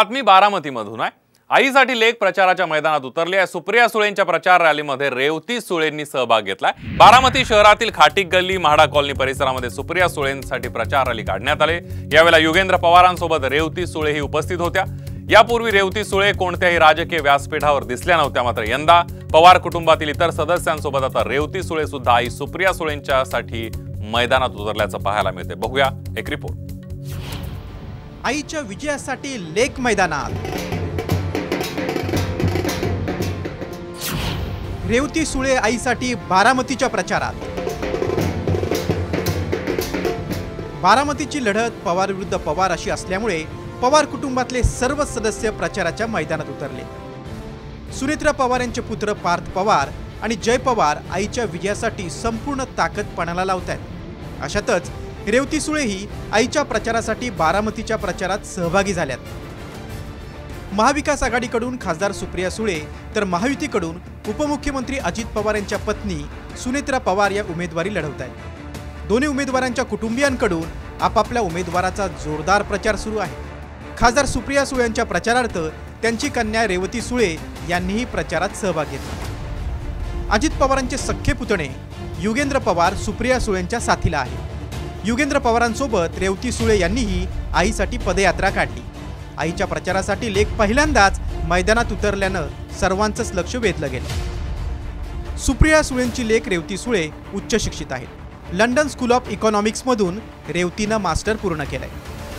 बातमी बारामतीमधून आहे। आईसाठी लेक प्रचाराच्या मैदानात उतरली आहे। सुप्रिया सुळेंच्या प्रचार रॅलीमध्ये रेवती सुळेंनी सहभाग घेतलाय। बारामती शहरातील खाटीक गल्ली म्हाडा कॉलनी परिसरामध्ये सुप्रिया सुळेंसाठी प्रचार रॅली काढण्यात आली। यावेळेला युगेंद्र पवारांसोबत रेवती सुळेही उपस्थित होत्या। यापूर्वी रेवती सुळे कोणत्याही राजकीय व्यासपीठावर दिसल्या नव्हत्या, मात्र यंदा पवार कुटुंबातील इतर सदस्यांसोबत आता रेवती सुळे सुद्धा आई सुप्रिया सुळेंच्यासाठी मैदानात उतरल्याचं पाहायला मिळते। बघूया एक रिपोर्ट। आईच्या विजयासाठी लेक मैदानात रेवती सुळे आईसाठी बारामतीच्या प्रचारात। बारामतीची लढत पवार विरुद्ध पवार अशी असल्यामुळे पवार कुटुंबातले सर्व सदस्य प्रचाराच्या मैदानात उतरले। सुनेत्रा पवार यांचे पुत्र पार्थ पवार आणि जय पवार आईच्या विजयासाठी संपूर्ण ताकद पणाला लावतात। अशातच रेवती सुळे ही आईच्या प्रचारासाठी बारामतीच्या प्रचारात सहभागी झाल्यात। महाविकास आघाडीकडून खासदार सुप्रिया सुळे तर महायुतीकडून उपमुख्यमंत्री अजित पवार यांच्या पत्नी सुनेत्रा पवार या उमेदवारी लढवत आहेत। दोन्ही उमेदवारांच्या कुटुंबियांकडून आपापल्या उमेदवाराचा जोरदार प्रचार सुरू आहे। खासदार सुप्रिया सुळे यांच्या प्रचारार्थ त्यांची कन्या रेवती सुळे यांनीही प्रचारात सहभाग घेतला। अजित पवारांचे सख्खे पुतणे युगेंद्र पवार सुप्रिया सुळेंच्या साथीला आहे। युगेंद्र पवारांसोबत रेवती सुळे यांनीही आईसाठी पदयात्रा काढली। आईच्या प्रचारासाठी लेक पहिल्यांदाच मैदानात उतरल्यानं सर्वांचंच लक्ष वेधलं गेलं। सुप्रिया सुळेंची लेक रेवती सुळे उच्च शिक्षित आहेत। लंडन स्कूल ऑफ इकॉनॉमिक्समधून रेवतीनं मास्टर पूर्ण केलंय।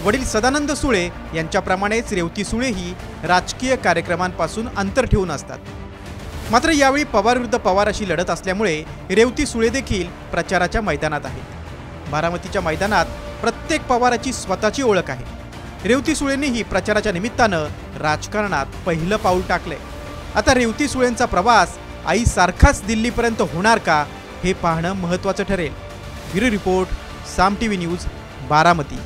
वडील सदानंद सुळे यांच्याप्रमाणेच रेवती सुळे ही राजकीय कार्यक्रमांपासून अंतर ठेवून असतात। मात्र यावेळी पवार विरुद्ध पवार अशी लढत असल्यामुळे रेवती सुळे देखील प्रचाराच्या मैदानात आहेत। बारामतीच्या मैदानात प्रत्येक पवाराची स्वतःची ओळख आहे। रेवती सुळेंनीही प्रचाराच्या निमित्तानं राजकारणात पहिलं पाऊल टाकलंय। आता रेवती सुळेंचा प्रवास आई सारखाच दिल्लीपर्यंत होणार का हे पाहणं महत्त्वाचं ठरेल। ब्युरो रिपोर्ट, साम टीव्ही न्यूज, बारामती।